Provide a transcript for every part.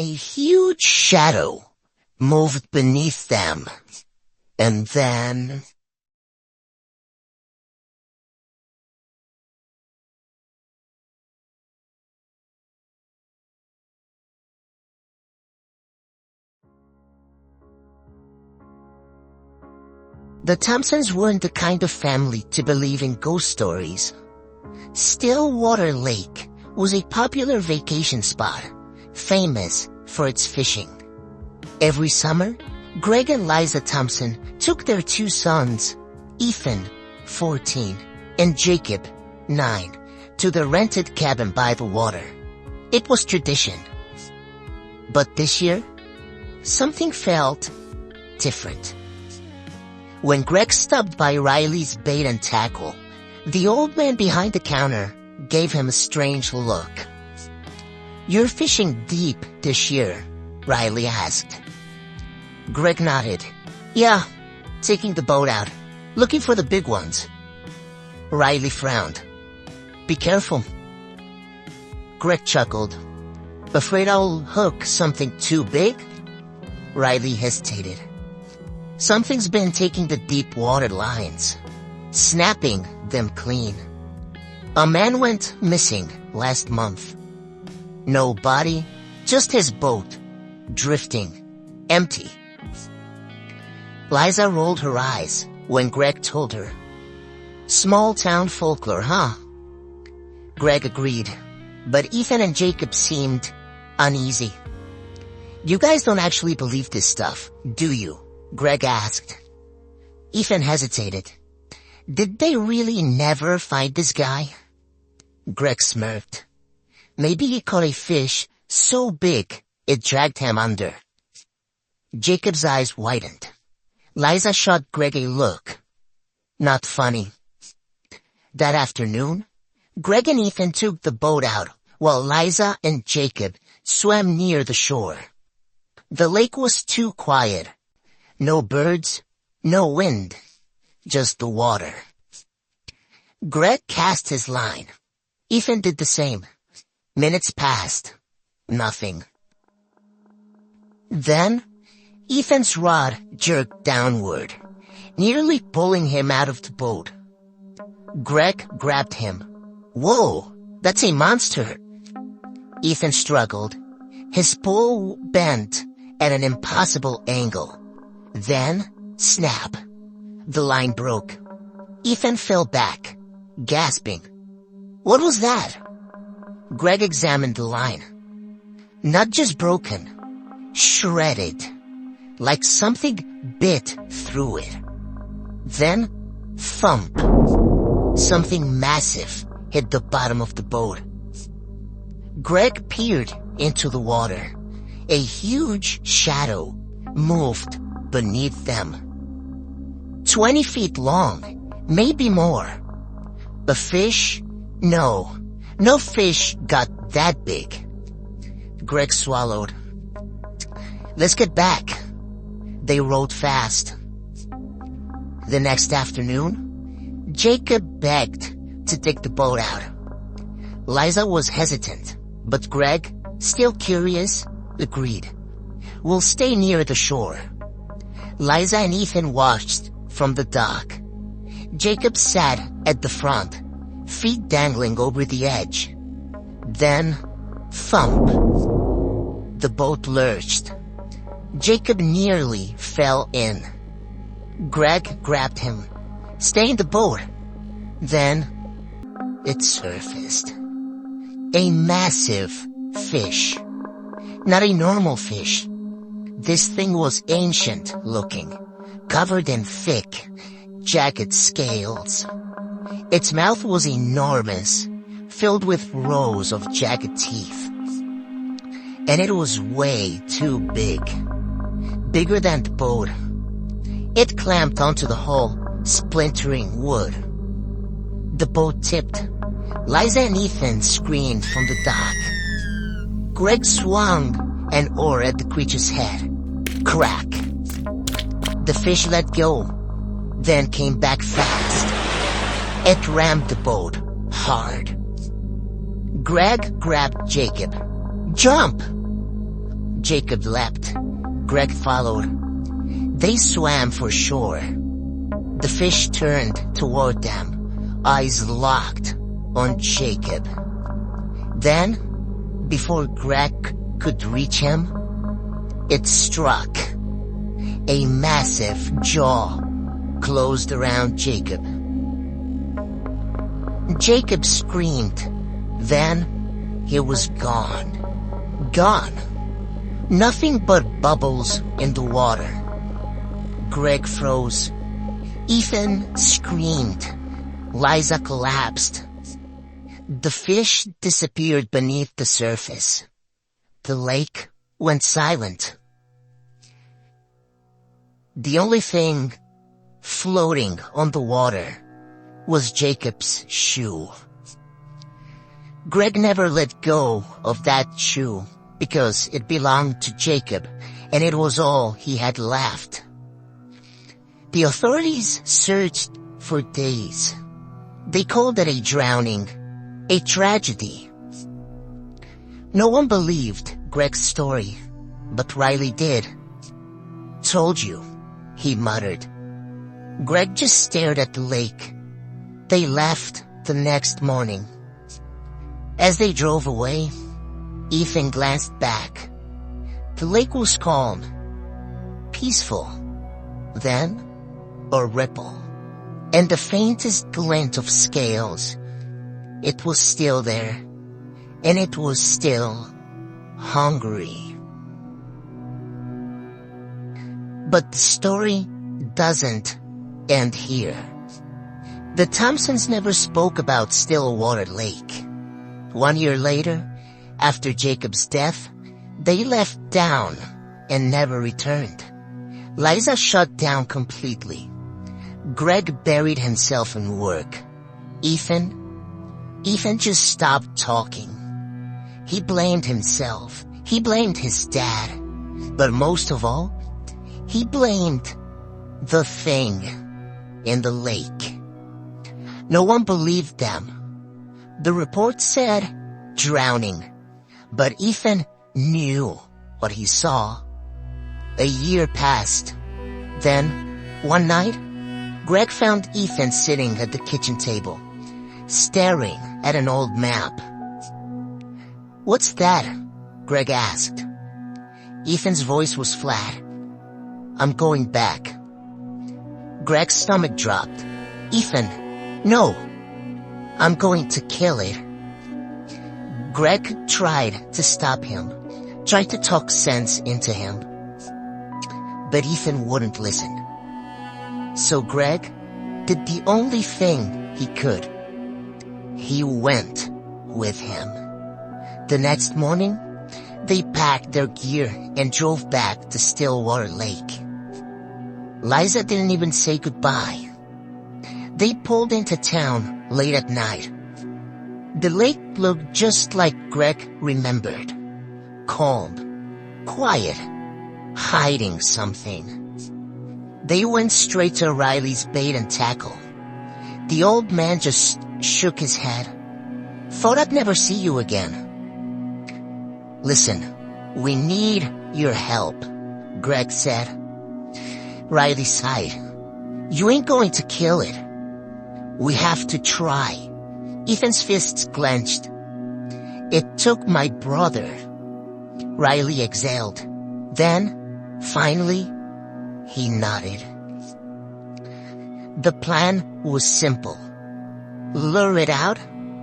A huge shadow moved beneath them, and then... The Thompsons weren't the kind of family to believe in ghost stories. Stillwater Lake was a popular vacation spot, famous for its fishing. Every summer, Greg and Liza Thompson took their two sons, Ethan, 14, and Jacob, 9, to the rented cabin by the water. It was tradition. But this year, something felt different. When Greg stopped by Riley's bait and tackle, the old man behind the counter gave him a strange look. "You're fishing deep this year?" Riley asked. Greg nodded. "Yeah, taking the boat out, looking for the big ones." Riley frowned. "Be careful." Greg chuckled. "Afraid I'll hook something too big?" Riley hesitated. "Something's been taking the deep water lines, snapping them clean. A man went missing last month. No body, just his boat, drifting, empty." Liza rolled her eyes when Greg told her. "Small town folklore, huh?" Greg agreed, but Ethan and Jacob seemed uneasy. "You guys don't actually believe this stuff, do you?" Greg asked. Ethan hesitated. "Did they really never find this guy?" Greg smirked. "Maybe he caught a fish so big it dragged him under." Jacob's eyes widened. Liza shot Greg a look. Not funny. That afternoon, Greg and Ethan took the boat out while Liza and Jacob swam near the shore. The lake was too quiet. No birds, no wind, just the water. Greg cast his line. Ethan did the same. Minutes passed. Nothing. Then, Ethan's rod jerked downward, nearly pulling him out of the boat. Greg grabbed him. "Whoa, that's a monster." Ethan struggled. His pull bent at an impossible angle. Then, snap. The line broke. Ethan fell back, gasping. "What was that?" Greg examined the line. Not just broken, shredded, like something bit through it. Then, thump. Something massive hit the bottom of the boat. Greg peered into the water. A huge shadow moved beneath them. 20 feet long, maybe more. A fish? No fish got that big. Greg swallowed. "Let's get back." They rowed fast. The next afternoon, Jacob begged to take the boat out. Liza was hesitant, but Greg, still curious, agreed. "We'll stay near the shore." Liza and Ethan watched from the dock. Jacob sat at the front, feet dangling over the edge. Then, thump. The boat lurched. Jacob nearly fell in. Greg grabbed him. "Stay in the boat." Then, it surfaced. A massive fish. Not a normal fish. This thing was ancient looking, covered in thick, jagged scales. Its mouth was enormous, filled with rows of jagged teeth. And it was way too big. Bigger than the boat. It clamped onto the hull, splintering wood. The boat tipped. Liza and Ethan screamed from the dock. Greg swung an oar at the creature's head. Crack. The fish let go, then came back fast. It rammed the boat hard. Greg grabbed Jacob. "Jump!" Jacob leapt. Greg followed. They swam for shore. The fish turned toward them, eyes locked on Jacob. Then, before Greg could reach him, it struck. A massive jaw closed around Jacob. Jacob screamed. Then, he was gone. Gone. Nothing but bubbles in the water. Greg froze. Ethan screamed. Liza collapsed. The fish disappeared beneath the surface. The lake went silent. The only thing floating on the water was Jacob's shoe. Greg never let go of that shoe because it belonged to Jacob and it was all he had left. The authorities searched for days. They called it a drowning, a tragedy. No one believed Greg's story, but Riley did. "Told you," he muttered. Greg just stared at the lake. They left the next morning. As they drove away, Ethan glanced back. The lake was calm, peaceful. Then, a ripple, and the faintest glint of scales. It was still there, and it was still hungry. But the story doesn't end here. The Thompsons never spoke about Stillwater Lake. 1 year later, after Jacob's death, they left town and never returned. Liza shut down completely. Greg buried himself in work. Ethan just stopped talking. He blamed himself. He blamed his dad. But most of all, he blamed the thing in the lake. No one believed them. The report said drowning, but Ethan knew what he saw. A year passed. Then, one night, Greg found Ethan sitting at the kitchen table, staring at an old map. "What's that?" Greg asked. Ethan's voice was flat. "I'm going back." Greg's stomach dropped. "Ethan, no. I'm going to kill it." Greg tried to stop him, tried to talk sense into him. But Ethan wouldn't listen. So Greg did the only thing he could. He went with him. The next morning, they packed their gear and drove back to Stillwater Lake. Liza didn't even say goodbye. They pulled into town late at night. The lake looked just like Greg remembered. Calm, quiet, hiding something. They went straight to Riley's bait and tackle. The old man just shook his head. "Thought I'd never see you again." "Listen, we need your help," Greg said. Riley sighed. "You ain't going to kill it. We have to try." Ethan's fists clenched. "It took my brother." Riley exhaled. Then, finally, he nodded. The plan was simple. Lure it out,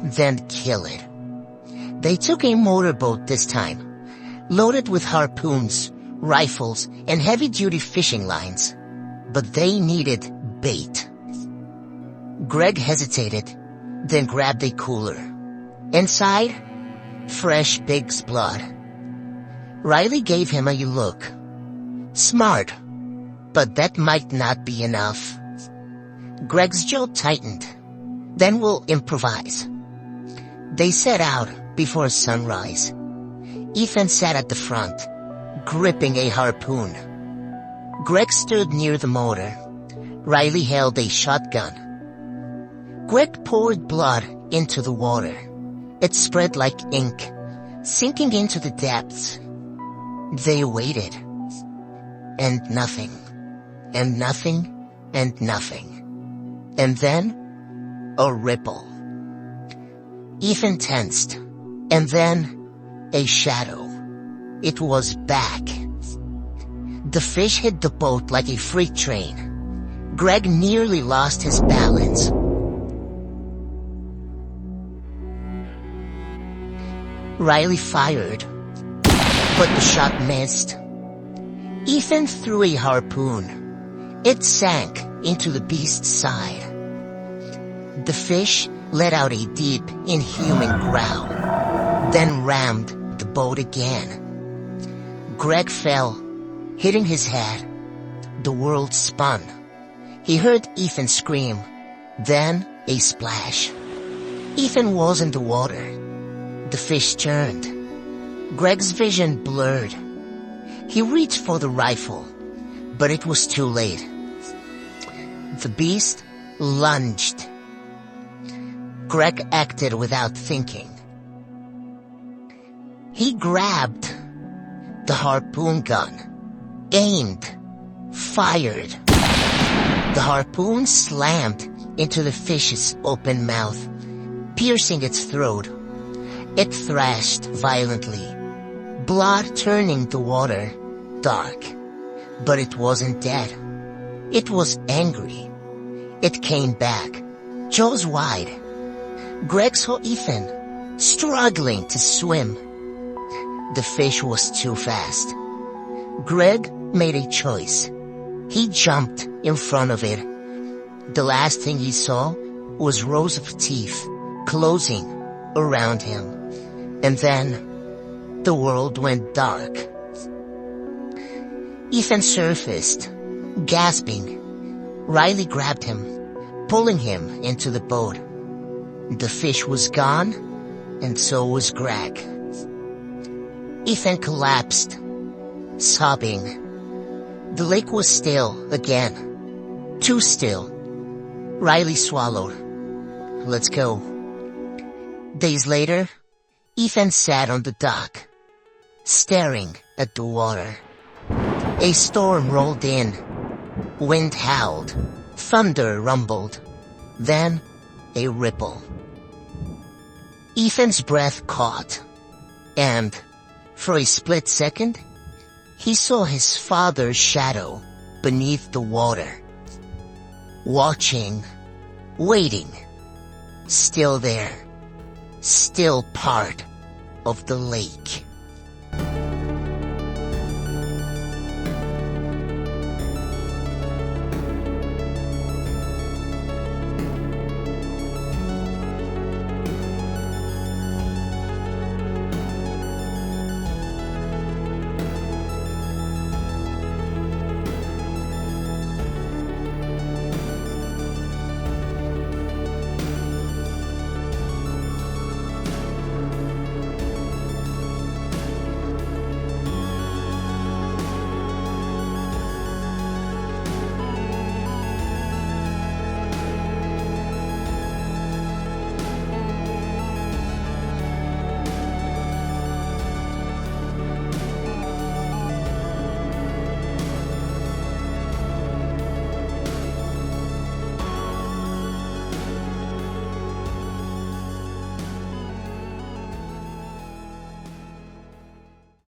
then kill it. They took a motorboat this time, loaded with harpoons, rifles, and heavy-duty fishing lines. But they needed bait. Greg hesitated, then grabbed a cooler. Inside, fresh pig's blood. Riley gave him a look. Smart, but that might not be enough. Greg's jaw tightened. "Then we'll improvise." They set out before sunrise. Ethan sat at the front, gripping a harpoon. Greg stood near the motor. Riley held a shotgun. Greg poured blood into the water. It spread like ink, sinking into the depths. They waited. And nothing. And nothing. And nothing. And then, a ripple. Ethan tensed. And then, a shadow. It was back. The fish hit the boat like a freight train. Greg nearly lost his balance. Riley fired, but the shot missed. Ethan threw a harpoon. It sank into the beast's side. The fish let out a deep, inhuman growl, then rammed the boat again. Greg fell, hitting his head. The world spun. He heard Ethan scream, then a splash. Ethan was in the water. The fish turned. Greg's vision blurred. He reached for the rifle, but it was too late. The beast lunged. Greg acted without thinking. He grabbed the harpoon gun, aimed, fired. The harpoon slammed into the fish's open mouth, piercing its throat. It thrashed violently, blood turning the water dark. But it wasn't dead. It was angry. It came back, jaws wide. Greg saw Ethan, struggling to swim. The fish was too fast. Greg made a choice. He jumped in front of it. The last thing he saw was rows of teeth closing around him. And then, the world went dark. Ethan surfaced, gasping. Riley grabbed him, pulling him into the boat. The fish was gone, and so was Greg. Ethan collapsed, sobbing. The lake was still again. Too still. Riley swallowed. Let's go. Days later, Ethan sat on the dock, staring at the water. A storm rolled in. Wind howled. Thunder rumbled. Then, a ripple. Ethan's breath caught. And, for a split second, he saw his father's shadow beneath the water. Watching. Waiting. Still there. Still part of the lake.